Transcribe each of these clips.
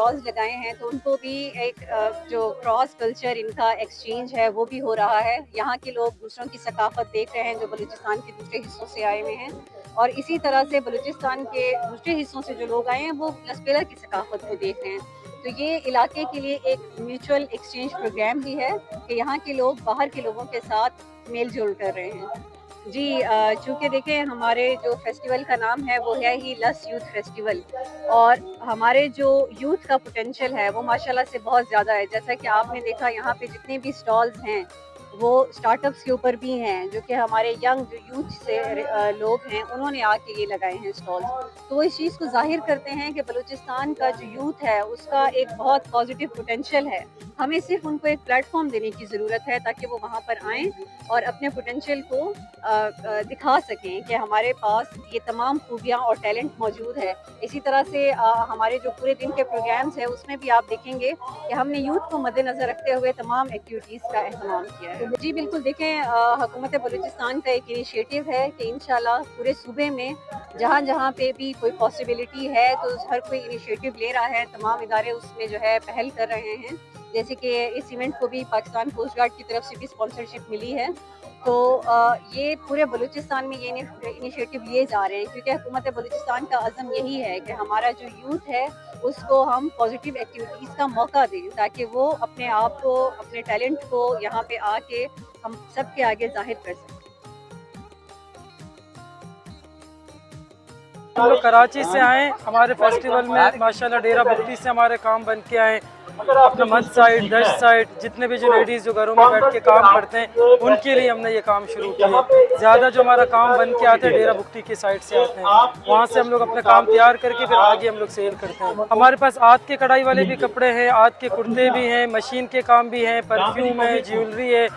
Stalls लगाए हैं तो उनको भी एक जो क्रॉस कल्चर इनका एक्सचेंज है वो भी हो रहा है। यहाँ के लोग दूसरों की सकाफत देख रहे हैं जो बलूचिस्तान के दूसरे हिस्सों से आए हुए हैं, और इसी तरह से बलूचिस्तान के दूसरे हिस्सों से जो लोग आए हैं वो लसपेला की सकाफत को देख रहे हैं। तो ये इलाके के लिए एक म्यूचुअल एक्सचेंज प्रोग्राम भी है कि यहाँ के लोग बाहर के लोगों के साथ मेल जोल कर रहे हैं। जी, चूँकि देखें हमारे जो फेस्टिवल का नाम है वो है ही लस यूथ फेस्टिवल, और हमारे जो यूथ का पोटेंशियल है वो माशाल्लाह से बहुत ज़्यादा है। जैसा कि आपने देखा यहाँ पे जितने भी स्टॉल्स हैं वो स्टार्टअप्स के ऊपर भी हैं, जो कि हमारे यंग जो यूथ से लोग हैं उन्होंने आके ये लगाए हैं स्टॉल्स। तो वो इस चीज़ को ज़ाहिर करते हैं कि बलूचिस्तान का जो यूथ है उसका एक बहुत पॉजिटिव पोटेंशियल है। हमें सिर्फ उनको एक प्लेटफॉर्म देने की ज़रूरत है ताकि वो वहाँ पर आएँ और अपने पोटेंशियल को दिखा सकें कि हमारे पास ये तमाम खूबियाँ और टैलेंट मौजूद है। इसी तरह से हमारे जो पूरे दिन के प्रोग्राम्स हैं उसमें भी आप देखेंगे कि हमने यूथ को मद्देनज़र रखते हुए तमाम एक्टिविटीज़ का अहतमाम किया है। जी बिल्कुल, देखें हुकूमत बलूचिस्तान का एक इनिशिएटिव है कि इंशाल्लाह पूरे सूबे में जहाँ जहाँ पे भी कोई पॉसिबिलिटी है तो हर कोई इनिशिएटिव ले रहा है, तमाम इदारे उसमें जो है पहल कर रहे हैं। जैसे कि इस इवेंट को भी पाकिस्तान कोस्ट गार्ड की तरफ से भी स्पॉन्सरशिप मिली है। तो ये पूरे बलूचिस्तान में ये इनिशिएटिव लिए जा रहे हैं क्योंकि हुकूमत बलूचिस्तान का अज़म यही है कि हमारा जो यूथ है उसको हम पॉजिटिव एक्टिविटीज़ का मौका दें ताकि वो अपने आप को, अपने टैलेंट को यहाँ पे आके हम सबके आगे जाहिर कर सकें। हम लोग कराची से आए, हमारे फेस्टिवल में माशाल्लाह डेरा बख्ती से हमारे काम बन के आए। अपना मद साइड, दश साइड, जितने भी जो लेडीज़ जो घरों में बैठ के काम करते हैं उनके लिए हमने ये काम शुरू किया। ज़्यादा जो हमारा काम बन के आते हैं डेरा बुख्ती की साइड से आते हैं, वहाँ से हम लोग अपना काम तैयार करके फिर आगे हम लोग सेल करते हैं। हमारे पास आद के कढ़ाई वाले भी कपड़े हैं, आद के कुर्ते भी हैं, मशीन के काम भी हैं, परफ्यूम है, ज्वेलरी है।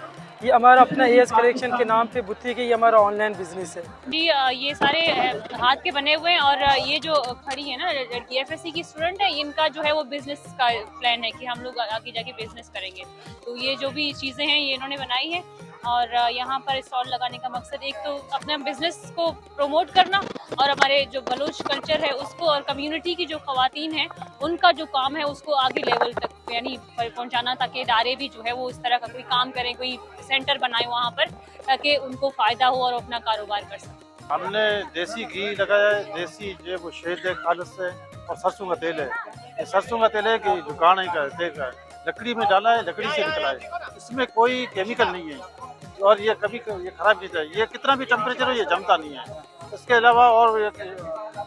ये हमारा अपना एएस कलेक्शन के नाम पे बुत्ती की ये हमारा ऑनलाइन बिजनेस है। जी, ये सारे हाथ के बने हुए हैं और ये जो खड़ी है ना लड़की एफएससी की स्टूडेंट है, इनका जो है वो बिजनेस का प्लान है कि हम लोग आगे जाके बिजनेस करेंगे। तो ये जो भी चीज़ें हैं ये इन्होंने बनाई है और यहाँ पर स्टॉल लगाने का मकसद एक तो अपने बिजनेस को प्रमोट करना और हमारे जो बलूच कल्चर है उसको और कम्युनिटी की जो ख़वातीन हैं उनका जो काम है उसको आगे लेवल तक यानी पहुँचाना, ताकि इदारे भी जो है वो इस तरह का कोई काम करें, कोई सेंटर बनाए वहाँ पर ताकि उनको फ़ायदा हो और अपना कारोबार कर सकें। हमने देसी घी लगाया है, देसी जो वो शहद है खालस है, और सरसों का तेल है। ये सरसों का तेल है कि जो गाढ़ा का तेल का है, लकड़ी में डाला है, लकड़ी से निकला है, इसमें कोई केमिकल नहीं है और ये कभी ये खराब नहीं है। ये कितना भी टेम्परेचर हो ये जमता नहीं है। इसके अलावा और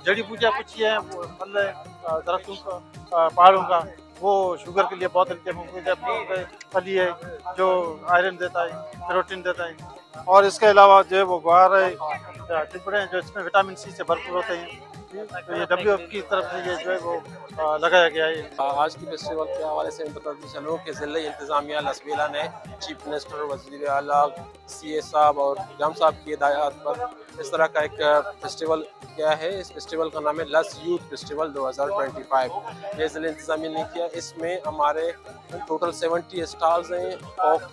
जड़ी बूटियाँ कुछ है, वो फल है दरख्तों का, पहाड़ों का, वो शुगर के लिए बहुत अच्छे मुफीद है। फली है जो आयरन देता है, प्रोटीन देता है, और इसके अलावा जो है वो गुआर है, टिपड़े हैं जो इसमें विटामिन सी से भरपूर होते हैं। तो ये WF की तरफ से ये जो है वो लगाया गया है। आज की फेस्टिवल के हवाले से मैं बताते चलूँ कि ज़िला इंतज़ामिया लसबेला ने चीफ मिनिस्टर, वज़ीर आला, CA साहब और जाम साहब की हिदायत पर इस तरह का एक फेस्टिवल किया है। इस फेस्टिवल का नाम है लस यूथ फेस्टिवल 2025। ये ज़िला इंतज़ामिया ने किया। इसमें हमारे टोटल 70 स्टॉल्स हैं, ऑफ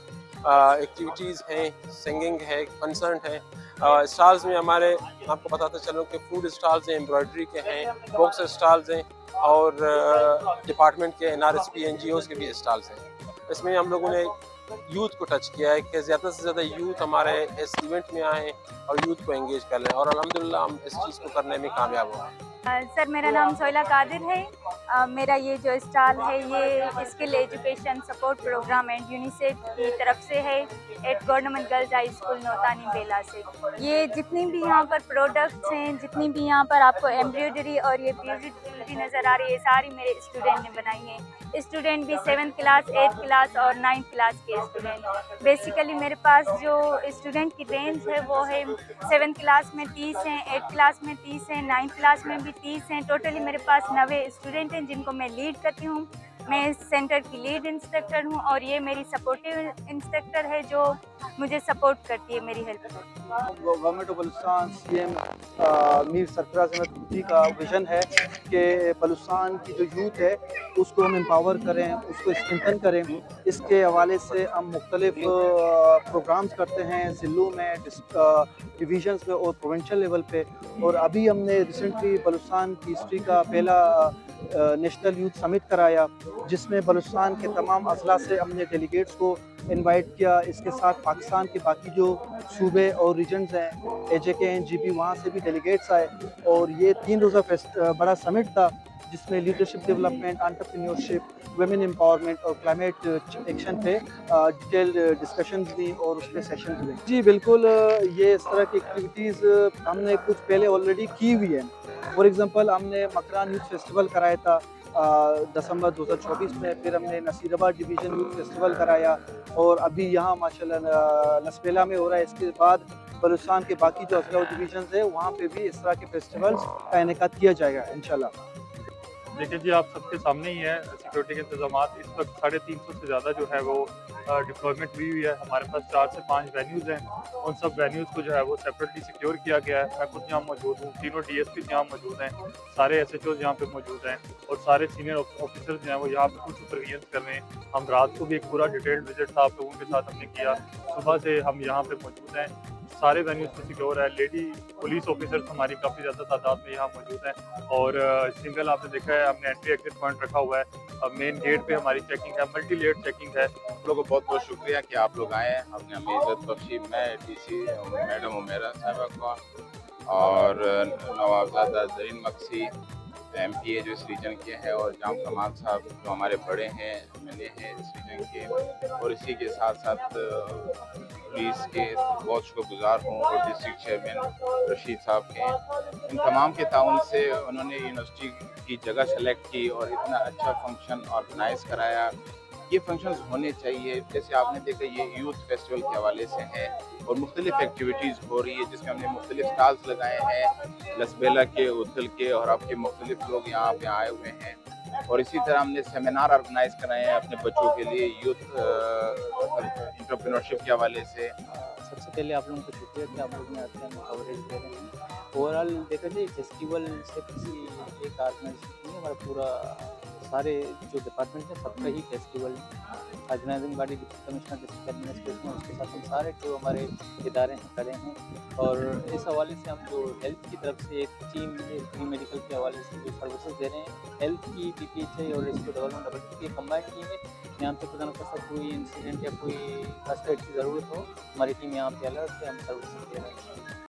एक्टिविटीज़ हैं, सिंगिंग है, कंसर्ट है। स्टॉल्स में हमारे आपको बताते चलूँ कि फूड स्टॉल्स हैं, एम्ब्रॉयडरी के हैं, बॉक्स स्टॉल्स हैं और डिपार्टमेंट के NRSP NGOs के भी स्टॉल्स हैं। इसमें हम लोगों ने यूथ को टच किया है कि ज़्यादा से ज़्यादा यूथ हमारे इस इवेंट में आएँ और यूथ को एंगेज कर लें, और अल्हम्दुलिल्लाह हम इस चीज़ को करने में कामयाब हुए। सर, मेरा नाम सोहिला कादिर है। मेरा ये जो स्टॉल है ये skill education support program and UNICEF की तरफ से है, at government girls high school Nautani Bela से। ये जितनी भी यहाँ पर प्रोडक्ट्स हैं, जितनी भी यहाँ पर आपको एम्ब्रॉयडरी और ये ब्यूटी नज़र आ रही है, सारी मेरे स्टूडेंट ने बनाई हैं। स्टूडेंट भी 7th क्लास, 8th क्लास और 9th क्लास के स्टूडेंट। बेसिकली मेरे पास जो स्टूडेंट की रेंज है वो है 7th क्लास में 30 हैं, 8th क्लास में 30 हैं, 9th क्लास में भी 30 हैं। टोटली मेरे पास 90 स्टूडेंट हैं जिनको मैं लीड करती हूँ। मैं इस सेंटर की लीड इंस्ट्रक्टर हूँ और ये मेरी सपोर्टिव इंस्ट्रक्टर है जो मुझे सपोर्ट करती है, मेरी हेल्प करती है। Government of Balochistan CM Mir Sarfaraz Ahmed Bugti का विज़न है कि बलूचिस्तान की जो यूथ है उसको हम एम्पावर करें, उसको स्ट्रेंथन करें। इसके हवाले से हम मुख्तलिफ प्रोग्राम्स करते हैं ज़िलों में, डिवीजन्स में और प्रोविंशियल लेवल पे। और अभी हमने रिसेंटली बलूचिस्तान की हिस्ट्री का पहला नेशनल यूथ समिट कराया, जिसमें बलूचिस्तान के तमाम अजला से हमने डेलीगेट्स को इनवाइट किया। इसके साथ पाकिस्तान के बाकी जो सूबे और रीजन्स हैं, AJK NGP, वहाँ से भी डेलीगेट्स आए और ये 3 रोज़ा बड़ा समिट था, जिसमें leadership development, entrepreneurship, women empowerment और क्लाइमेट एक्शन पे डिटेल डिस्कशन हुई और उस पर सेशन हुए। जी बिल्कुल, ये इस तरह की एक्टिविटीज़ हमने कुछ पहले ऑलरेडी की हुई है। फॉर एग्ज़ाम्पल हमने मकरान यूथ फेस्टिवल कराया था दिसंबर 2024 में, फिर हमने नसीराबाद डिवीज़न यूथ फेस्टिवल कराया और अभी यहाँ माशाल्लाह लसबेला में हो रहा है। इसके बाद बलूचिस्तान के बाकी जो अजला डिवीजन है वहाँ पे भी इस तरह के फेस्टिवल्स का इनेकाद किया जाएगा इंशाल्लाह। देखिए जी, आप सबके सामने ही है सिक्योरिटी के इंतजाम। इस वक्त 350 से ज़्यादा जो है वो डिप्लॉयमेंट हुई है। हमारे पास 4 से 5 वेन्यूज़ हैं। उन सब वेन्यूज़ को जो है वो सेपरेटली सिक्योर किया गया है। मैं खुद यहाँ मौजूद हूँ, तीनों DSP यहाँ मौजूद हैं, सारे SHOs यहाँ पे मौजूद हैं और सारे सीनियर ऑफिसर्स जो हैं वो यहाँ पे खुद सुपरविजन कर रहे हैं। हम रात को भी एक पूरा डिटेल्ड विजिट था आप लोगों के साथ हमने किया। सुबह से हम यहाँ पे मौजूद हैं, सारे वेन्यूज़ पे सिक्योर है। लेडी पुलिस ऑफिसर्स हमारी काफ़ी ज़्यादा तादाद में यहाँ मौजूद हैं और सिंगल आपने देखा है हमने एंट्री एग्जिट पॉइंट रखा हुआ है। अब मेन गेट पे हमारी चेकिंग है, मल्टी लेयर चेकिंग है। आप लोगों को बहुत बहुत शुक्रिया कि आप लोग आए हैं, हमने हमें इज्जत बख्शी। मैं DC मैडम उमेरा साहबा को और नवाबजादा जरीन मक्सी MPA जो इस रीजन के हैं और जाम कमाल साहब जो हमारे बड़े हैं MLA हैं इस रीजन के, और इसी के साथ साथ पुलिस के बहुत शुक्रगुजार हूँ और डिस्ट्रिक्ट चेयरमैन रशीद साहब के। इन तमाम के ताउन से उन्होंने यूनिवर्सिटी की जगह सेलेक्ट की और इतना अच्छा फंक्शन ऑर्गेनाइज कराया। ये फंक्शंस होने चाहिए। जैसे आपने देखा ये यूथ फेस्टिवल के हवाले से है और मुख्तलिफ एक्टिविटीज़ हो रही है जिसमें हमने मुख्तलिफ स्टॉल्स लगाए हैं लसबेला के, उदल के और आपके मुख्तलिफ लोग यहाँ पे आए हुए हैं। और इसी तरह हमने सेमिनार ऑर्गेनाइज कराए हैं अपने बच्चों के लिए यूथ एंटरप्रेन्योरशिप के हवाले से। सबसे पहले आप लोगों को शुक्रिया कि आप लोग ने कवरेज दे रहे हैं। ओवरऑल देखा जाए फेस्टिवल से किसी एक ऑर्गेनाइजेशन नहीं, हमारा पूरा सारे जो डिपार्टमेंट हैं सबका ही festival organizing body deputy commissioner district administration, उसके साथ हम सारे जो हमारे इदारे हैं खड़े हैं। और इस हवाले से हम जो हेल्थ की तरफ से एक टीम प्री मेडिकल के हवाले से जो सर्विसेज दे रहे हैं, हेल्थ की PPHI और इसको डेवलपमेंट की कंबाइंड टीम है। यहाँ पे खुदा न खास्ता कोई इंसिडेंट या कोई फर्स्ट एड की ज़रूरत हो, हमारी टीम यहाँ पे अलर्ट है, हम सर्विसेज दे रहे हैं।